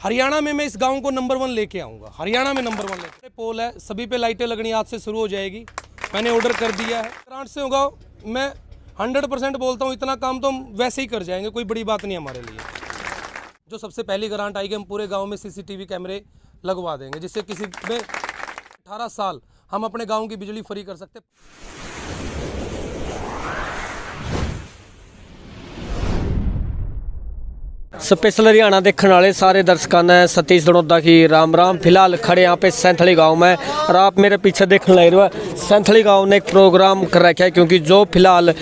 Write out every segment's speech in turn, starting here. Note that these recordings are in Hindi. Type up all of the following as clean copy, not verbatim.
हरियाणा में मैं इस गांव को नंबर 1 लेके आऊँगा, हरियाणा में नंबर 1 लेके। पोल है, सभी पे लाइटें लगनी आज से शुरू हो जाएगी, मैंने ऑर्डर कर दिया है। ग्रांट से होगा, मैं 100% बोलता हूँ, इतना काम तो हम वैसे ही कर जाएंगे, कोई बड़ी बात नहीं हमारे लिए। जो सबसे पहली ग्रांट आएगी, हम पूरे गाँव में CCTV कैमरे लगवा देंगे, जिससे किसी में 18 साल हम अपने गाँव की बिजली फ्री कर सकते। स्पेशल हरियाणा देखने वाले सारे दर्शकों ने सतीश दड़ोदा की राम राम। फिलहाल खड़े यहाँ पे सैंथली गांव में, और आप मेरे पीछे देखने लग रहे हो सैंथली गांव ने एक प्रोग्राम कर रखा है, क्योंकि जो फिलहाल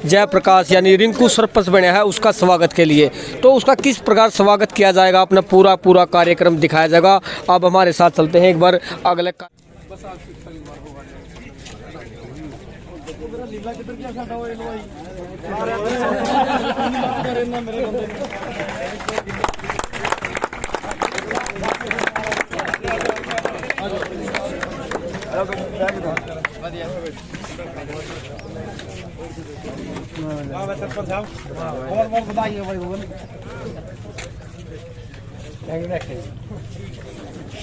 जयप्रकाश यानी रिंकू सरपंच बने हैं उसका स्वागत के लिए, तो उसका किस प्रकार स्वागत किया जाएगा, अपना पूरा कार्यक्रम दिखाया जाएगा। अब हमारे साथ चलते हैं एक बार अगले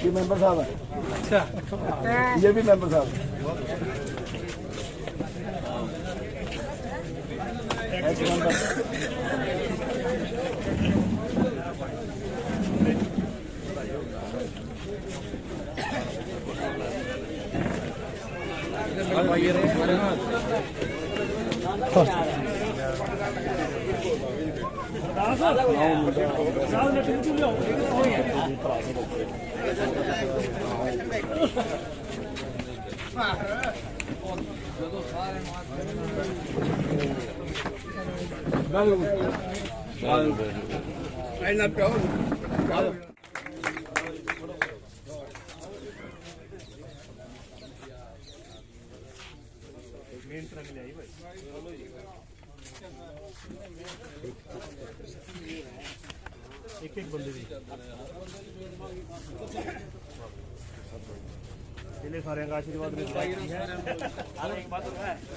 ये मेंबर साहब है। अच्छा, ये भी मेंबर साहब एक बंदे दी सारे का आशीर्वाद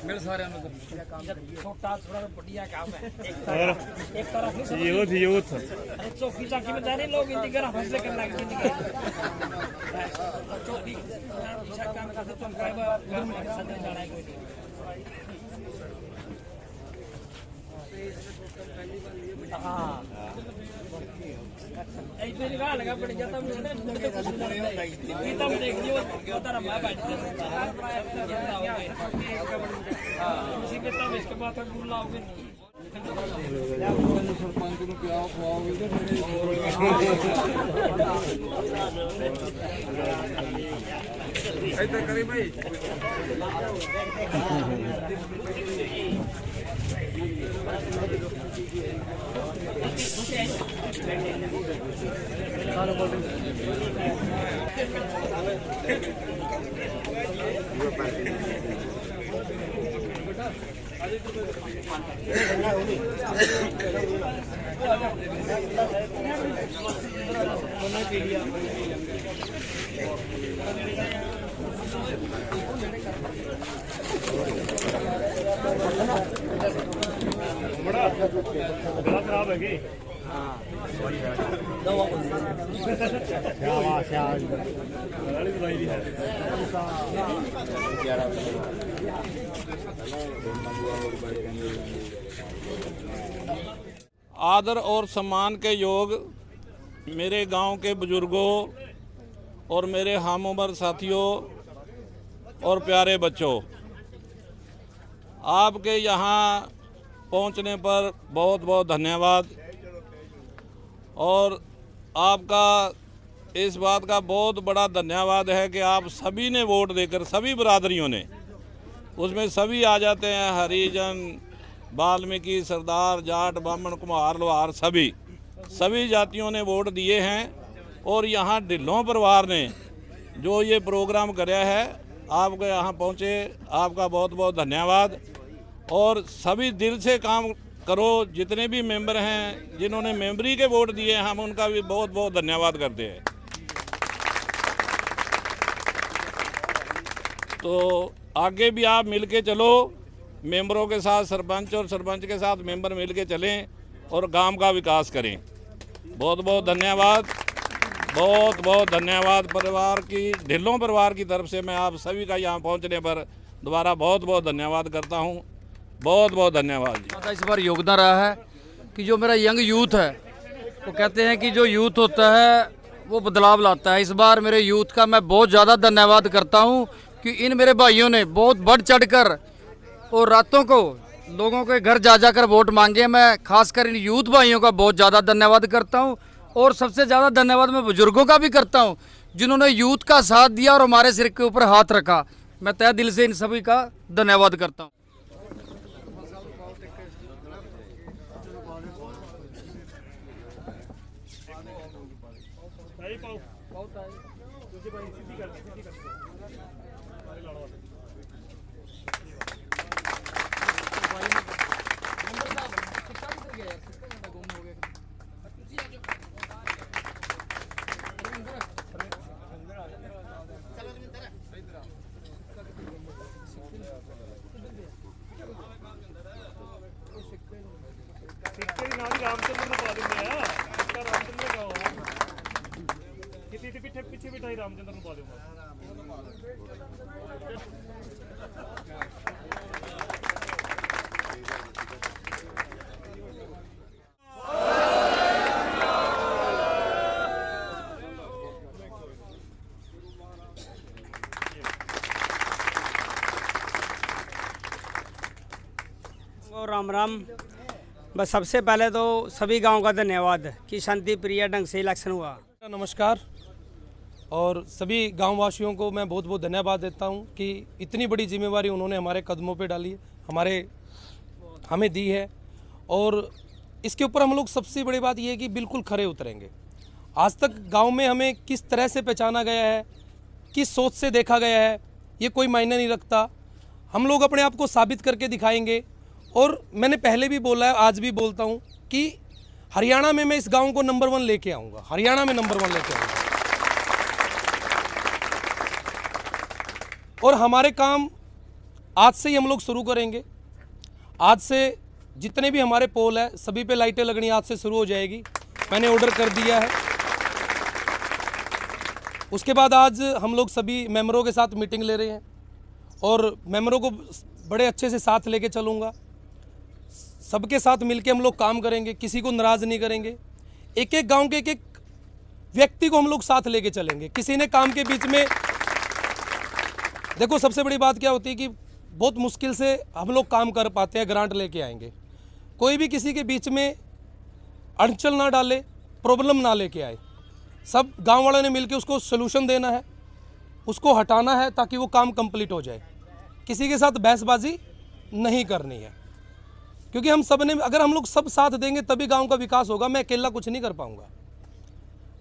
मेरे सारे छोटा थोड़ा बढ़िया काम है। एक तरफ यूथ अरे चौकी चाकी में जाने लोग इंतजार फैसले करने लगे चौकी काम का तो सदन जाना है कोई हाँ ऐसे निकाल लगा पड़ जाता मुझे ना मुझे कुछ नहीं लगता ये देख लियो वो तारा मां बैठ हां उसी के तब इसके बाद तक बुला लाओगे सरपंच को क्या खवाओगे ऐसे करी भाई बड़ा खराब है कि आदर और सम्मान के योग मेरे गांव के बुजुर्गों और मेरे हम उम्र साथियों और प्यारे बच्चों, आपके यहाँ पहुँचने पर बहुत बहुत धन्यवाद। और आपका इस बात का बहुत बड़ा धन्यवाद है कि आप सभी ने वोट देकर, सभी बरादरियों ने, उसमें सभी आ जाते हैं, हरिजन, वाल्मीकि, सरदार, जाट, ब्राह्मण, कुम्हार, लोहार, सभी जातियों ने वोट दिए हैं। और यहाँ ढिल्लों परिवार ने जो ये प्रोग्राम कराया है, आपके यहाँ पहुँचे, आपका बहुत बहुत धन्यवाद। और सभी दिल से काम करो, जितने भी मेंबर हैं जिन्होंने मेंबरी के वोट दिए, हम उनका भी बहुत बहुत धन्यवाद करते हैं। तो आगे भी आप मिल के चलो, मेंबरों के साथ सरपंच और सरपंच के साथ मेंबर मिल के चलें और गांव का विकास करें। बहुत बहुत धन्यवाद। बहुत बहुत धन्यवाद परिवार की, ढिल्लों परिवार की तरफ से मैं आप सभी का यहाँ पहुँचने पर दोबारा बहुत बहुत धन्यवाद करता हूँ। बहुत बहुत धन्यवाद जी। ज़्यादा इस बार योगदान रहा है कि जो मेरा यंग यूथ है, वो कहते हैं कि जो यूथ होता है वो बदलाव लाता है। इस बार मेरे यूथ का मैं बहुत ज़्यादा धन्यवाद करता हूँ कि इन मेरे भाइयों ने बहुत बढ़ चढ़कर और रातों को लोगों के घर जा जाकर वोट मांगे। मैं खासकर इन यूथ भाइयों का बहुत ज़्यादा धन्यवाद करता हूँ और सबसे ज़्यादा धन्यवाद मैं बुजुर्गों का भी करता हूँ जिन्होंने यूथ का साथ दिया और हमारे सिर के ऊपर हाथ रखा। मैं तहे दिल से इन सभी का धन्यवाद करता हूँ। ਪਿੱਛੇ ਬਿਠਾਈ ਰਾਮਚੰਦਰ ਨੂੰ ਪਾ ਦਿਓ। राम राम। बस सबसे पहले तो सभी गांव का धन्यवाद कि शांति प्रिय ढंग से इलेक्शन हुआ। नमस्कार। और सभी गांववासियों को मैं बहुत बहुत धन्यवाद देता हूं कि इतनी बड़ी जिम्मेवारी उन्होंने हमारे कदमों पे डाली है, हमें दी है। और इसके ऊपर हम लोग सबसे बड़ी बात यह है कि बिल्कुल खरे उतरेंगे। आज तक गांव में हमें किस तरह से पहचाना गया है, किस सोच से देखा गया है, ये कोई मायने नहीं रखता। हम लोग अपने आप को साबित करके दिखाएंगे। और मैंने पहले भी बोला है, आज भी बोलता हूँ कि हरियाणा में मैं इस गांव को नंबर 1 लेके आऊँगा। हरियाणा में नंबर 1 लेके आऊँगा। और हमारे काम आज से ही हम लोग शुरू करेंगे। आज से जितने भी हमारे पोल है सभी पे लाइटें लगनी आज से शुरू हो जाएगी। मैंने ऑर्डर कर दिया है। उसके बाद आज हम लोग सभी मेंबरों के साथ मीटिंग ले रहे हैं और मेंबरों को बड़े अच्छे से साथ लेके चलूँगा। सबके साथ मिलके हम लोग काम करेंगे, किसी को नाराज़ नहीं करेंगे। एक एक गांव के एक एक व्यक्ति को हम लोग साथ लेके चलेंगे। किसी ने काम के बीच में, देखो सबसे बड़ी बात क्या होती है कि बहुत मुश्किल से हम लोग काम कर पाते हैं, ग्रांट लेके आएंगे। कोई भी किसी के बीच में अड़चन ना डाले, प्रॉब्लम ना लेके आए। सब गांव वालों ने मिलके उसको सलूशन देना है, उसको हटाना है ताकि वो काम कंप्लीट हो जाए। किसी के साथ बहसबाजी नहीं करनी है, क्योंकि हम सब ने, अगर हम लोग सब साथ देंगे तभी गांव का विकास होगा। मैं अकेला कुछ नहीं कर पाऊंगा।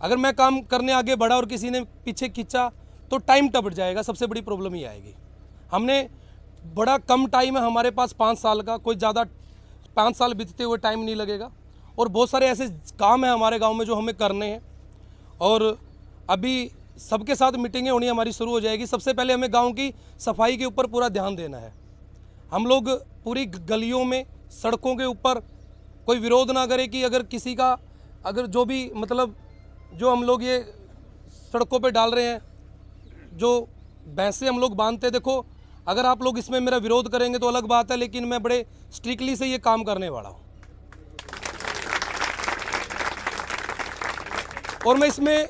अगर मैं काम करने आगे बढ़ा और किसी ने पीछे खींचा तो टाइम टप जाएगा। सबसे बड़ी प्रॉब्लम ये आएगी। हमने बड़ा कम टाइम है हमारे पास, 5 साल का, कोई ज़्यादा 5 साल बीतते हुए टाइम नहीं लगेगा। और बहुत सारे ऐसे काम हैं हमारे गाँव में जो हमें करने हैं। और अभी सबके साथ मीटिंगें होनी हमारी शुरू हो जाएगी। सबसे पहले हमें गांव की सफाई के ऊपर पूरा ध्यान देना है। हम लोग पूरी गलियों में, सड़कों के ऊपर कोई विरोध ना करे कि अगर किसी का, अगर जो भी मतलब जो हम लोग ये सड़कों पे डाल रहे हैं, जो भैंसे हम लोग बांधते, देखो अगर आप लोग इसमें मेरा विरोध करेंगे तो अलग बात है, लेकिन मैं बड़े स्ट्रिक्टली से ये काम करने वाला हूँ। और मैं इसमें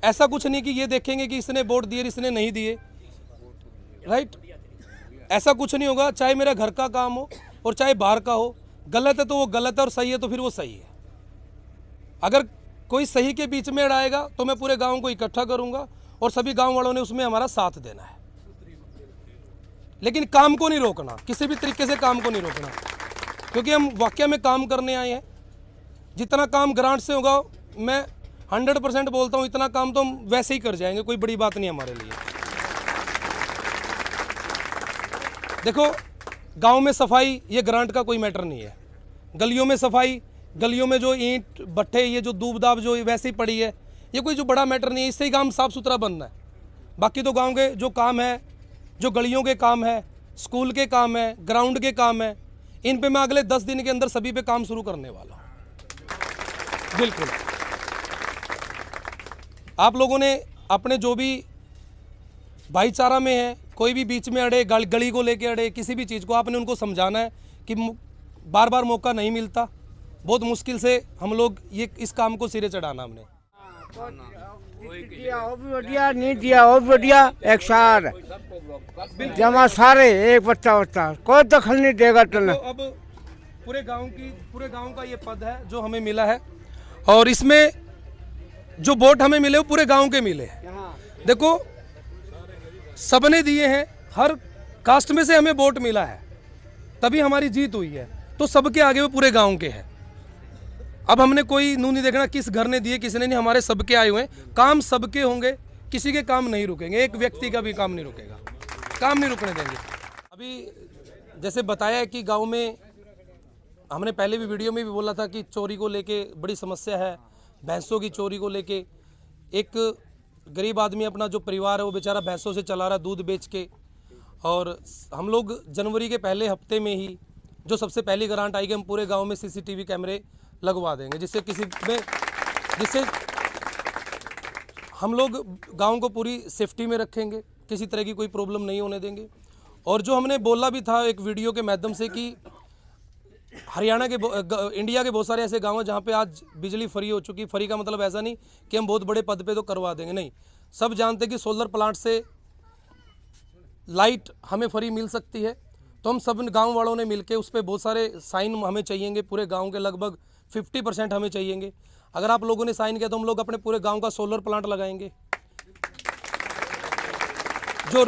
ऐसा कुछ नहीं कि ये देखेंगे कि इसने वोट दिए इसने नहीं दिए, राइट। ऐसा कुछ नहीं होगा। चाहे मेरा घर का काम हो और चाहे बाहर का हो, गलत है तो वो गलत है और सही है तो फिर वो सही है। अगर कोई सही के बीच में अड़ाएगा तो मैं पूरे गांव को इकट्ठा करूंगा और सभी गांव वालों ने उसमें हमारा साथ देना है। लेकिन काम को नहीं रोकना, किसी भी तरीके से काम को नहीं रोकना, क्योंकि हम वाकई में काम करने आए हैं। जितना काम ग्रांट से होगा, मैं 100% बोलता हूँ, इतना काम तो हम वैसे ही कर जाएंगे। कोई बड़ी बात नहीं हमारे लिए। देखो गांव में सफाई ये ग्रांट का कोई मैटर नहीं है। गलियों में सफाई, गलियों में जो ईंट भट्ठे, ये जो दूब दाब जो वैसे ही पड़ी है, ये कोई जो बड़ा मैटर नहीं है। इससे ही काम साफ़ सुथरा बनना है। बाकी तो गांव के जो काम है, जो गलियों के काम है, स्कूल के काम है, ग्राउंड के काम है, इन पे मैं अगले 10 दिन के अंदर सभी पे काम शुरू करने वाला हूँ। बिल्कुल। आप लोगों ने अपने जो भी भाईचारा में है, कोई भी बीच में अड़े, गली को लेके अड़े, किसी भी चीज़ को आपने उनको समझाना है कि बार बार मौका नहीं मिलता, बहुत मुश्किल से हम लोग ये इस काम को सिरे चढ़ाना हमने। दिया वो भी बढ़िया, नहीं दिया वो भी बढ़िया, एक सार जमा सारे एक बच्चा कोई दखल नहीं देगा। तो अब पूरे गांव का ये पद है जो हमें मिला है, और इसमें जो वोट हमें मिले वो पूरे गांव के मिले हैं। देखो सबने दिए हैं, हर कास्ट में से हमें वोट मिला है, तभी हमारी जीत हुई है। तो सबके आगे वो पूरे गांव के हैं। अब हमने कोई नू नहीं देखना किस घर ने दिए किसी ने नहीं, हमारे सबके आए हुए हैं। काम सबके होंगे, किसी के काम नहीं रुकेंगे, एक व्यक्ति का भी काम नहीं रुकेगा, काम नहीं रुकने देंगे। अभी जैसे बताया है कि गांव में, हमने पहले भी वीडियो में भी बोला था कि चोरी को लेके बड़ी समस्या है, भैंसों की चोरी को लेके। एक गरीब आदमी अपना जो परिवार है वो बेचारा भैंसों से चला रहा है, दूध बेच के। और हम लोग जनवरी के पहले हफ्ते में ही जो सबसे पहली ग्रांट आई कि हम पूरे गांव में CCTV कैमरे लगवा देंगे, जिससे हम लोग गांव को पूरी सेफ्टी में रखेंगे, किसी तरह की कोई प्रॉब्लम नहीं होने देंगे। और जो हमने बोला भी था एक वीडियो के माध्यम से कि हरियाणा के, इंडिया के बहुत सारे ऐसे गांव हैं जहां पे आज बिजली फ्री हो चुकी। फ्री का मतलब ऐसा नहीं कि हम बहुत बड़े पद पे तो करवा देंगे, नहीं। सब जानते हैं कि सोलर प्लांट से लाइट हमें फ्री मिल सकती है। तो हम सब गांव वालों ने मिलके उस पर बहुत सारे साइन हमें चाहिएंगे, पूरे गांव के लगभग 50% हमें चाहिएंगे। अगर आप लोगों ने साइन किया तो हम लोग अपने पूरे गांव का सोलर प्लांट लगाएंगे। जो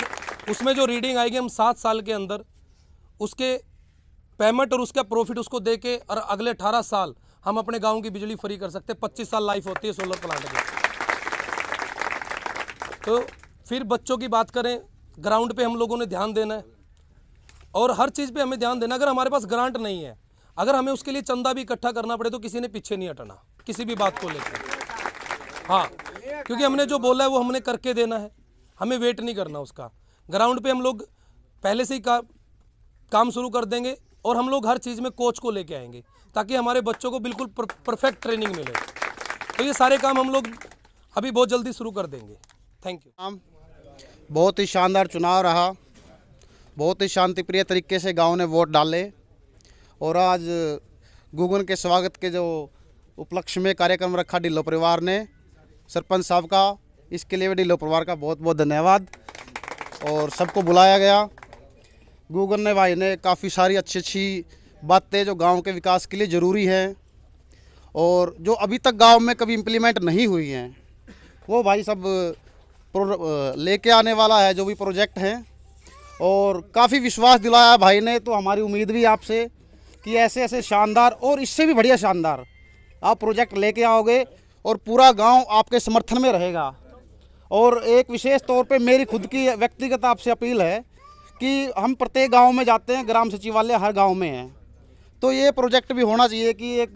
उसमें जो रीडिंग आएगी हम 7 साल के अंदर उसके पेमेंट और उसका प्रॉफिट उसको दे के, और अगले 18 साल हम अपने गांव की बिजली फ्री कर सकते हैं। 25 साल लाइफ होती है सोलर प्लांट की। तो फिर बच्चों की बात करें, ग्राउंड पे हम लोगों ने ध्यान देना है और हर चीज़ पे हमें ध्यान देना। अगर हमारे पास ग्रांट नहीं है, अगर हमें उसके लिए चंदा भी इकट्ठा करना पड़े तो किसी ने पीछे नहीं हटना किसी भी बात को लेकर। हाँ, क्योंकि हमने जो बोला है वो हमने करके देना है, हमें वेट नहीं करना उसका। ग्राउंड पे हम लोग पहले से ही काम शुरू कर देंगे और हम लोग हर चीज़ में कोच को लेके आएंगे ताकि हमारे बच्चों को बिल्कुल परफेक्ट ट्रेनिंग मिले। तो ये सारे काम हम लोग अभी बहुत जल्दी शुरू कर देंगे। Thank you. बहुत ही शानदार चुनाव रहा, बहुत ही शांतिप्रिय तरीके से गांव ने वोट डाले और आज गुगन के स्वागत के जो उपलक्ष्य में कार्यक्रम रखा ढिल्लो परिवार ने, सरपंच साहब का, इसके लिए ढिल्लो परिवार का बहुत बहुत धन्यवाद। और सबको बुलाया गया। गुगन ने भाई ने काफ़ी सारी अच्छी बातें जो गांव के विकास के लिए ज़रूरी हैं और जो अभी तक गांव में कभी इम्प्लीमेंट नहीं हुई हैं वो भाई सब लेके आने वाला है, जो भी प्रोजेक्ट हैं। और काफ़ी विश्वास दिलाया भाई ने। तो हमारी उम्मीद भी आपसे कि ऐसे ऐसे शानदार और इससे भी बढ़िया शानदार आप प्रोजेक्ट लेके आओगे और पूरा गांव आपके समर्थन में रहेगा। और एक विशेष तौर पे मेरी खुद की व्यक्तिगत आपसे अपील है कि हम प्रत्येक गांव में जाते हैं, ग्राम सचिवालय हर गांव में है, तो ये प्रोजेक्ट भी होना चाहिए कि एक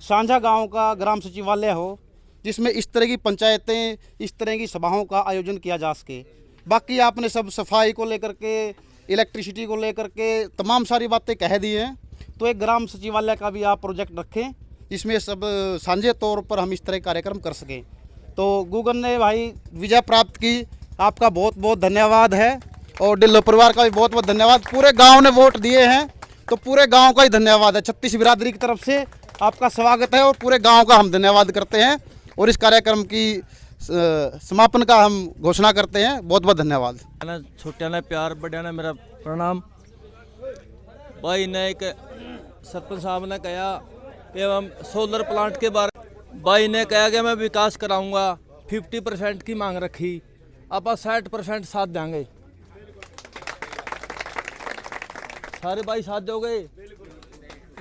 साझा गांव का ग्राम सचिवालय हो जिसमें इस तरह की पंचायतें, इस तरह की सभाओं का आयोजन किया जा सके। बाकी आपने सब सफाई को लेकर के, इलेक्ट्रिसिटी को लेकर के तमाम सारी बातें कह दी हैं, तो एक ग्राम सचिवालय का भी आप प्रोजेक्ट रखें जिसमें सब साझे तौर पर हम इस तरह के कार्यक्रम कर सकें। तो गुगन ने भाई विजय प्राप्त की, आपका बहुत बहुत धन्यवाद है। और ढिल्लो परिवार का भी बहुत बहुत धन्यवाद। पूरे गांव ने वोट दिए हैं तो पूरे गांव का ही धन्यवाद है। 36 बिरादरी की तरफ से आपका स्वागत है और पूरे गांव का हम धन्यवाद करते हैं और इस कार्यक्रम की समापन का हम घोषणा करते हैं। बहुत बहुत धन्यवाद। छोटिया ने प्यार, बड़िया ने मेरा प्रणाम। भाई ने एक सरपंच साहब ने कहा कि हम सोलर प्लांट के बारे, भाई ने कहा कि मैं विकास कराऊंगा, 50% की मांग रखी, आप 60% साथ देंगे। सारे भाई साथ दोगे?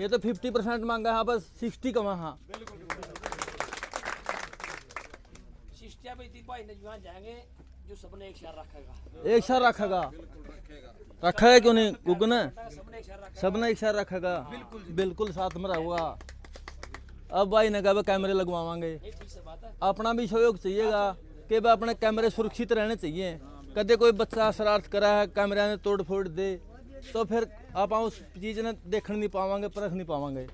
ये तो 50% मांगा है, बस 60 कमा। हाँ, जो सबने एक साथ रखेगा, एक साथ रखेगा, रखेगा क्यों नहीं गुगन? सबने एक साथ रखेगा, बिल्कुल साथ में रहेगा। अब भाई ने कहा कैमरे लगवाएंगे, अपना भी सहयोग चाहिएगा कि भाई अपने कैमरे सुरक्षित रहने चाहिए। कदे कोई बच्चा शरारत करा है, कैमरे ने तोड़ फोड़ दे, तो फिर आप उस चीज़ ने देखने नहीं पावांगे, परख नहीं पावांगे।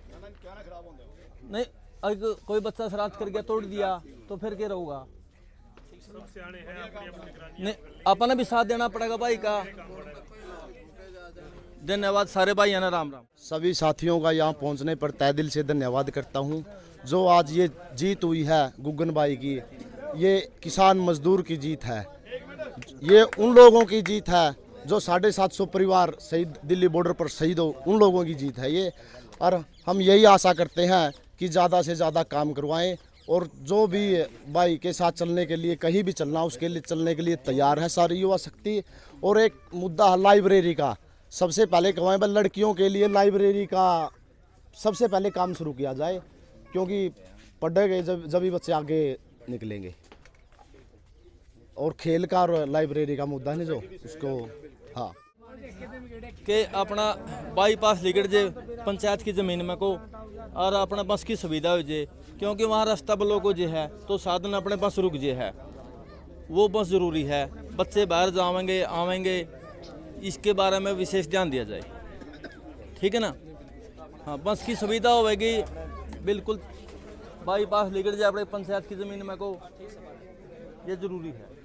नहीं, अगर कोई बच्चा शरारत कर गया, तोड़ दिया, तो फिर क्या रहूँगा? सब सियाने हैं अपनी अपनी निगरानी। नहीं, अपना भी साथ देना पड़ेगा भाई का। धन्यवाद सारे भाइयों ने, राम राम। सभी साथियों का यहाँ पहुँचने पर तहे दिल से धन्यवाद करता हूँ। जो आज ये जीत हुई है गुगन भाई की, ये किसान मजदूर की जीत है, ये उन लोगों की जीत है जो 750 परिवार शहीद दिल्ली बॉर्डर पर शहीद हो, उन लोगों की जीत है ये। और हम यही आशा करते हैं कि ज़्यादा से ज़्यादा काम करवाएं, और जो भी भाई के साथ चलने के लिए कहीं भी चलना उसके लिए चलने के लिए तैयार है सारी युवा शक्ति। और एक मुद्दा है लाइब्रेरी का, सबसे पहले कहवाएं भाई लड़कियों के लिए लाइब्रेरी का सबसे पहले काम शुरू किया जाए, क्योंकि पढ़ेंगे जब भी बच्चे आगे निकलेंगे। और खेल का और लाइब्रेरी का मुद्दा है जो उसको, हाँ कि अपना बाईपास लिगड़ जे पंचायत की ज़मीन में को, और अपना बस की सुविधा हो जाए, क्योंकि वहाँ रास्ता ब्लॉक हो जे है तो साधन अपने पास रुक जे है, वो बस ज़रूरी है। बच्चे बाहर जाएंगे आवेंगे, इसके बारे में विशेष ध्यान दिया जाए, ठीक है ना। हाँ, बस की सुविधा होगी, बिल्कुल बाईपास लिगड़ जाए अपने पंचायत की ज़मीन में को, ये ज़रूरी है।